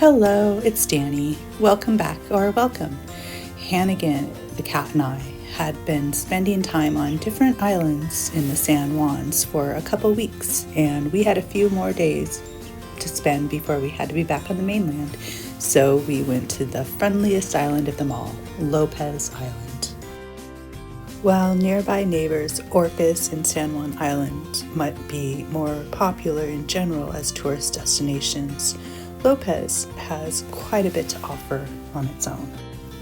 Hello, it's Dani. Welcome back, or welcome. Hannigan, the cat, and I had been spending time on different islands in the San Juans for a couple weeks, and we had a few more days to spend before we had to be back on the mainland. So we went to the friendliest island of them all, Lopez Island. While nearby neighbors Orcas and San Juan Island might be more popular in general as tourist destinations, Lopez has quite a bit to offer on its own.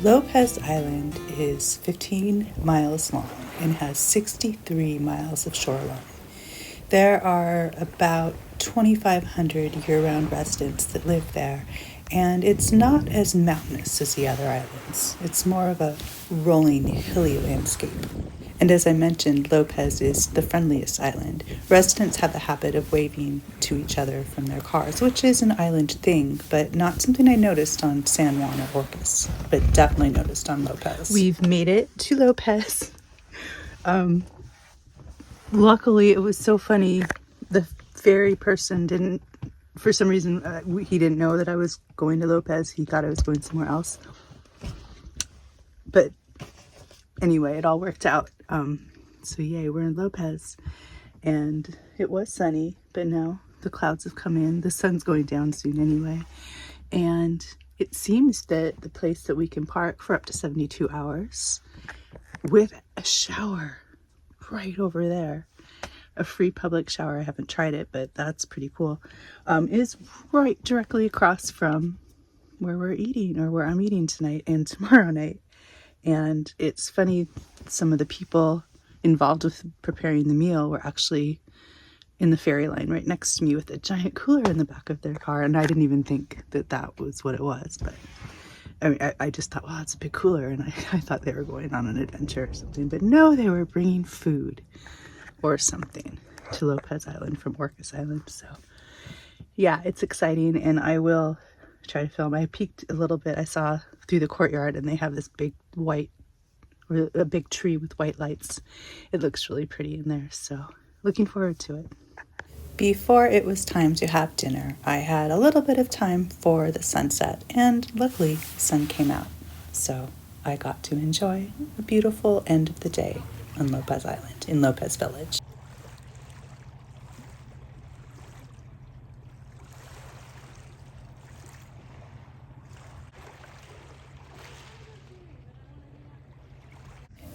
Lopez Island is 15 miles long and has 63 miles of shoreline. There are about 2,500 year-round residents that live there, and it's not as mountainous as the other islands. It's more of a rolling, hilly landscape. And as I mentioned, Lopez is the friendliest island. Residents have the habit of waving to each other from their cars, which is an island thing, but not something I noticed on San Juan or Orcas, but definitely noticed on Lopez. We've made it to Lopez. Luckily, it was so funny. The ferry person didn't, for some reason, he didn't know that I was going to Lopez. He thought I was going somewhere else. But anyway, it all worked out. So yay, we're in Lopez, and it was sunny, but now the clouds have come in. The sun's going down soon anyway, and it seems that the place that we can park for up to 72 hours with a shower right over there, a free public shower. I haven't tried it, but that's pretty cool, is right directly across from where we're eating, or where I'm eating tonight and tomorrow night. And it's funny, some of the people involved with preparing the meal were actually in the ferry line right next to me with a giant cooler in the back of their car, and I didn't even think that that was what it was. But I mean, I just thought, wow, it's a big cooler, and I thought they were going on an adventure or something. But no, they were bringing food or something to Lopez Island from Orcas Island. So yeah, it's exciting, and I will try to film. I peeked a little bit. I saw through the courtyard, and they have this big a big tree with white lights. It looks really pretty in there, so looking forward to it. Before it was time to have dinner, I had a little bit of time for the sunset, and luckily the sun came out, so I got to enjoy a beautiful end of the day on Lopez Island in Lopez Village.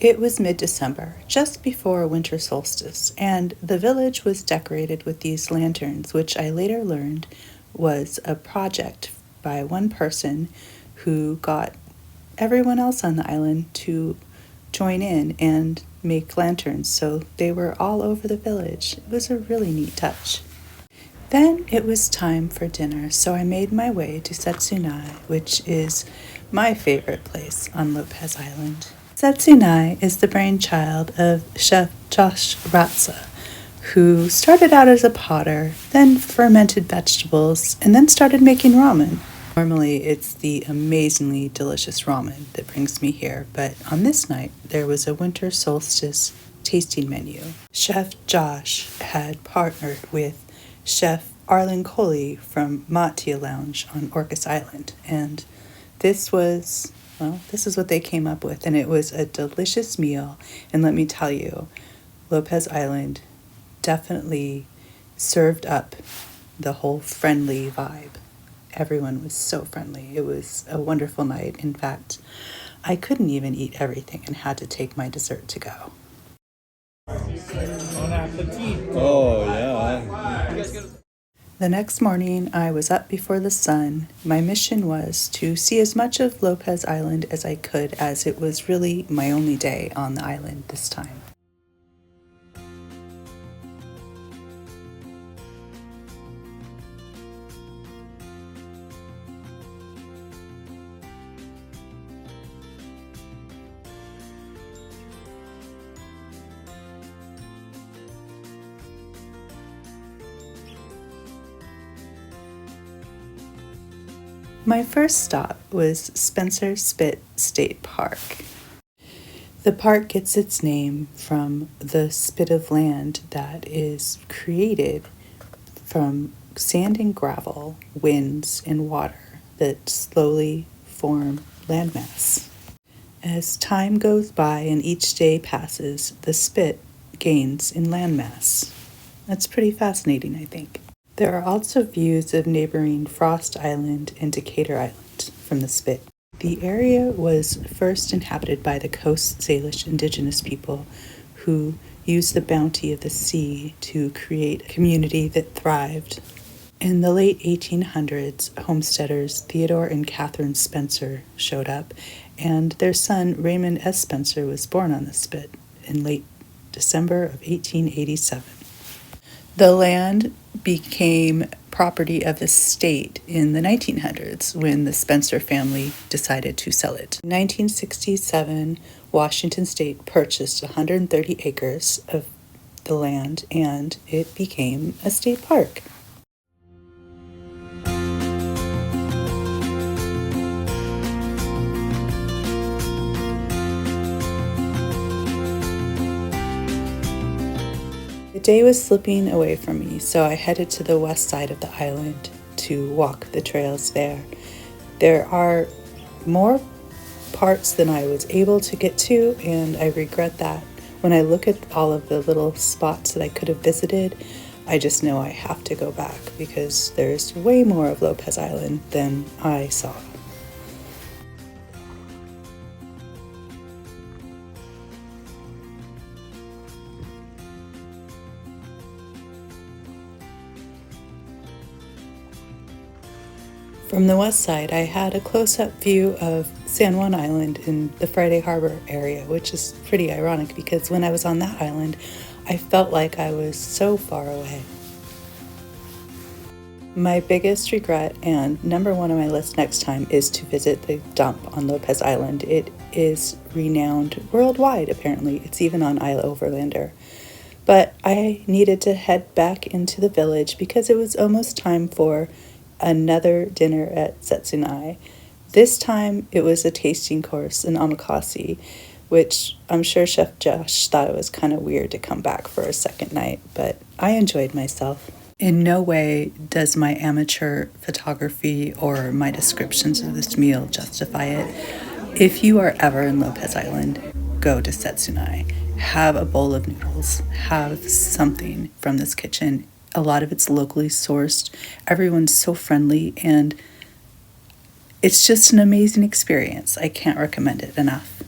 It was mid-December, just before winter solstice, and the village was decorated with these lanterns, which I later learned was a project by one person who got everyone else on the island to join in and make lanterns, so they were all over the village. It was a really neat touch. Then it was time for dinner, so I made my way to Setsunai, which is my favorite place on Lopez Island. Setsunai is the brainchild of Chef Josh Ratza, who started out as a potter, then fermented vegetables, and then started making ramen. Normally, it's the amazingly delicious ramen that brings me here, but on this night, there was a winter solstice tasting menu. Chef Josh had partnered with Chef Arlen Coley from Matia Lounge on Orcas Island, and this is what they came up with, and it was a delicious meal. And let me tell you, Lopez Island definitely served up the whole friendly vibe. Everyone was so friendly. It was a wonderful night. In fact, I couldn't even eat everything and had to take my dessert to go. Oh, yeah. The next morning, I was up before the sun. My mission was to see as much of Lopez Island as I could, as it was really my only day on the island this time. My first stop was Spencer Spit State Park. The park gets its name from the spit of land that is created from sand and gravel, winds, and water that slowly form landmass. As time goes by and each day passes, the spit gains in landmass. That's pretty fascinating, I think. There are also views of neighboring Frost Island and Decatur Island from the spit. The area was first inhabited by the Coast Salish indigenous people who used the bounty of the sea to create a community that thrived. In the late 1800s, homesteaders Theodore and Catherine Spencer showed up, and their son Raymond S. Spencer was born on the spit in late December of 1887. The land became property of the state in the 1900s when the Spencer family decided to sell it. In 1967, Washington State purchased 130 acres of the land and it became a state park. The day was slipping away from me, so I headed to the west side of the island to walk the trails there. There are more parts than I was able to get to, and I regret that. When I look at all of the little spots that I could have visited, I just know I have to go back because there's way more of Lopez Island than I saw. From the west side, I had a close-up view of Sanu Juan Island in the Friday Harbor area, which is pretty ironic because when I was on that island, I felt like I was so far away. My biggest regret and number one on my list next time is to visit the dump on Lopez Island. It is renowned worldwide, apparently. It's even on Isla Overlander. But I needed to head back into the village because it was almost time for another dinner at Setsunai. This time it was a tasting course in omakase, which I'm sure Chef Josh thought it was kind of weird to come back for a second night, but I enjoyed myself. In no way does my amateur photography or my descriptions of this meal justify it. If you are ever in Lopez Island, go to Setsunai. Have a bowl of noodles. Have something from this kitchen. A lot of it's locally sourced. Everyone's so friendly, and it's just an amazing experience. I can't recommend it enough.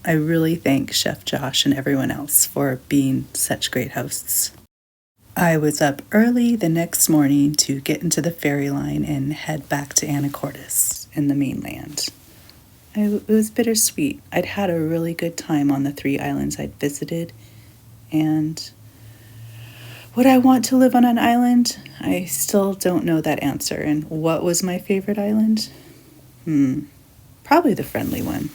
I really thank Chef Josh and everyone else for being such great hosts. I was up early the next morning to get into the ferry line and head back to Anacortes in the mainland. It was bittersweet. I'd had a really good time on the 3 islands I'd visited, and would I want to live on an island? I still don't know that answer. And what was my favorite island? Probably the friendly one.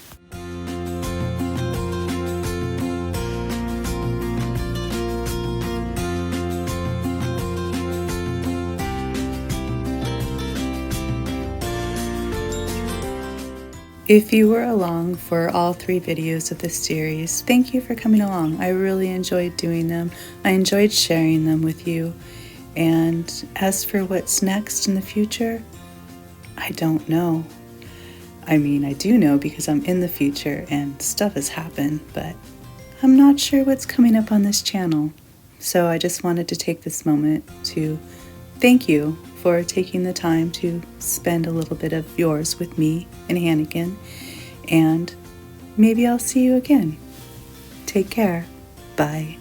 If you were along for all 3 videos of this series, thank you for coming along. I really enjoyed doing them. I enjoyed sharing them with you. And as for what's next in the future, I don't know. I mean, I do know because I'm in the future and stuff has happened, but I'm not sure what's coming up on this channel. So I just wanted to take this moment to thank you for taking the time to spend a little bit of yours with me and Hannigan, and maybe I'll see you again. Take care. Bye.